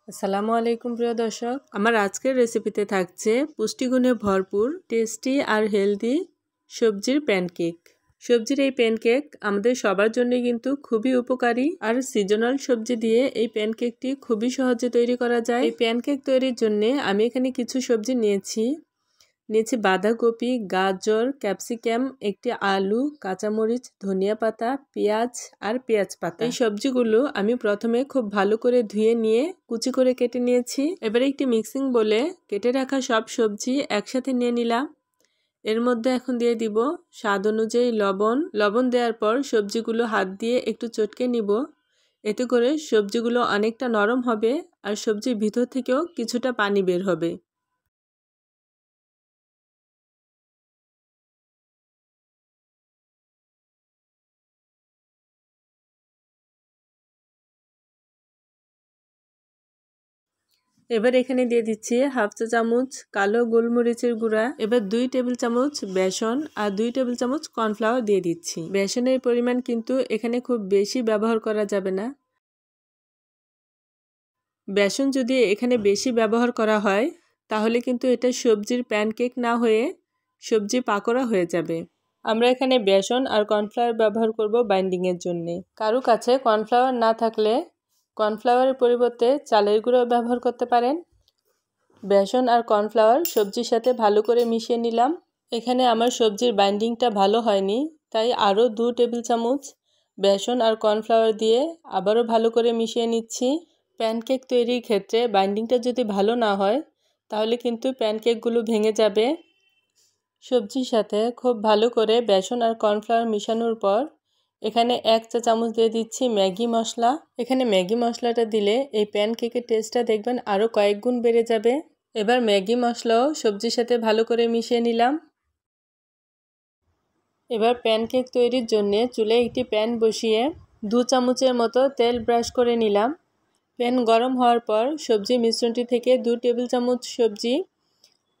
আসসালামু আলাইকুম প্রিয় দর্শক, আমার আজকের রেসিপিতে থাকছে পুষ্টিগুণে ভরপুর টেস্টি আর হেলদি সবজির প্যানকেক। সবজির এই প্যানকেক আমাদের সবার জন্যই কিন্তু খুবই উপকারী আর সিজনাল সবজি দিয়ে এই প্যানকেকটি খুবই সহজে তৈরি করা যায়। এই প্যানকেক তৈরির জন্য আমি এখানে কিছু সবজি নিয়েছি বাঁধাকপি, গাজর, ক্যাপসিকাম, একটি আলু, কাঁচামরিচ, ধনিয়া পাতা, পেঁয়াজ আর পেঁয়াজ পাতা। এই সবজিগুলো আমি প্রথমে খুব ভালো করে ধুয়ে নিয়ে কুচি করে কেটে নিয়েছি। এবারে একটি মিক্সিং বোলে কেটে রাখা সব সবজি একসাথে নিয়ে নিলাম। এর মধ্যে এখন দিয়ে দিব স্বাদ অনুযায়ী লবণ। লবণ দেওয়ার পর সবজিগুলো হাত দিয়ে একটু চটকে নিব। এতে করে সবজিগুলো অনেকটা নরম হবে আর সবজির ভিতর থেকেও কিছুটা পানি বের হবে। এবার এখানে দিয়ে দিচ্ছি হাফ চা চামচ কালো গোলমরিচের গুঁড়া। এবার 2 টেবিল চামচ বেসন আর 2 টেবিল চামচ কর্নফ্লাওয়ার দিয়ে দিচ্ছি। বেসনের পরিমাণ কিন্তু এখানে খুব বেশি ব্যবহার করা যাবে না। বেসন যদি এখানে বেশি ব্যবহার করা হয় তাহলে কিন্তু এটা সবজির প্যানকেক না হয়ে সবজি পাকোড়া হয়ে যাবে। আমরা এখানে বেসন আর কর্নফ্লাওয়ার ব্যবহার করব বাইন্ডিংয়ের জন্য। কারো কাছে কর্নফ্লাওয়ার না থাকলে কর্নফ্লাওয়ারের পরিবর্তে চালের গুঁড়ো ব্যবহার করতে পারেন। বেসন আর কর্নফ্লাওয়ার সবজির সাথে ভালো করে মিশিয়ে নিলাম। এখানে আমার সবজির বাইন্ডিংটা ভালো হয়নি, তাই আরও 2 টেবিল চামচ বেসন আর কর্নফ্লাওয়ার দিয়ে আবারও ভালো করে মিশিয়ে নিচ্ছি। প্যানকেক তৈরির ক্ষেত্রে বাইন্ডিংটা যদি ভালো না হয় তাহলে কিন্তু প্যানকেকগুলো ভেঙে যাবে। সবজির সাথে খুব ভালো করে বেসন আর কর্নফ্লাওয়ার মিশানোর পর এখানে 1 চা চামচ দিয়ে দিচ্ছি ম্যাগি মশলা। এখানে ম্যাগি মশলাটা দিলে এই প্যানকেকের টেস্টটা দেখবেন আরও কয়েক গুণ বেড়ে যাবে। এবার ম্যাগি মশলাও সবজির সাথে ভালো করে মিশিয়ে নিলাম। এবার প্যানকেক তৈরির জন্য চুলায় একটি প্যান বসিয়ে 2 চামচের মতো তেল ব্রাশ করে নিলাম। প্যান গরম হওয়ার পর সবজি মিশ্রণটি থেকে 2 টেবিল চামচ সবজি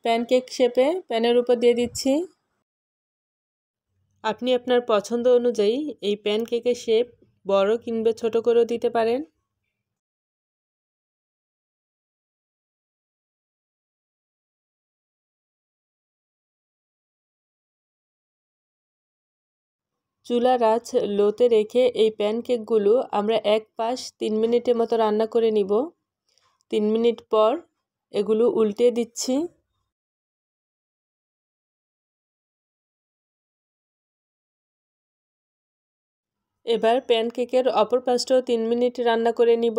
প্যানকেক শেপে প্যানের উপর দিয়ে দিচ্ছি। আপনি আপনার পছন্দ অনুযায়ী এই প্যানকেকের শেপ বড় কিংবা ছোট করেও দিতে পারেন। চুলার আঁচ লোতে রেখে এই প্যানকেকগুলো আমরা এক পাশ 3 মিনিটের মতো রান্না করে নিব। 3 মিনিট পর এগুলো উল্টে দিচ্ছি। এবার প্যানকেকের অপর পাশটাও 3 মিনিট রান্না করে নিব।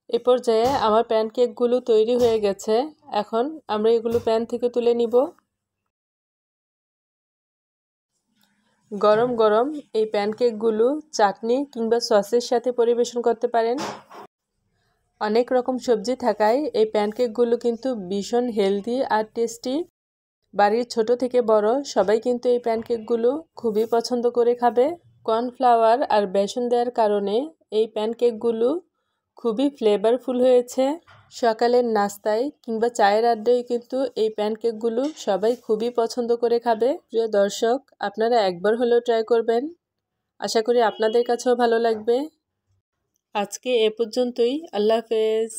এ পর্যায়ে আমার প্যানকেকগুলো তৈরি হয়ে গেছে। এখন আমরা এগুলো প্যান থেকে তুলে নিব। গরম গরম এই প্যানকেকগুলো চাটনি কিংবা সসের সাথে পরিবেশন করতে পারেন। অনেক রকম সবজি থাকায় এই প্যানকেকগুলো কিন্তু ভীষণ হেলদি আর টেস্টি। বাড়ির ছোট থেকে বড় সবাই কিন্তু এই প্যানকেকগুলো খুবই পছন্দ করে খাবে। কর্নফ্লাওয়ার আর বেসন দেওয়ার কারণে এই প্যানকেকগুলো খুবই ফ্লেভারফুল হয়েছে। সকালের নাস্তায় কিংবা চায়ের আড্ডায় কিন্তু এই প্যানকেকগুলো সবাই খুবই পছন্দ করে খাবে। প্রিয় দর্শক, আপনারা একবার হলেও ট্রাই করবেন। আশা করি আপনাদের কাছেও ভালো লাগবে। আজকে এ পর্যন্তই। আল্লাহ হাফেজ।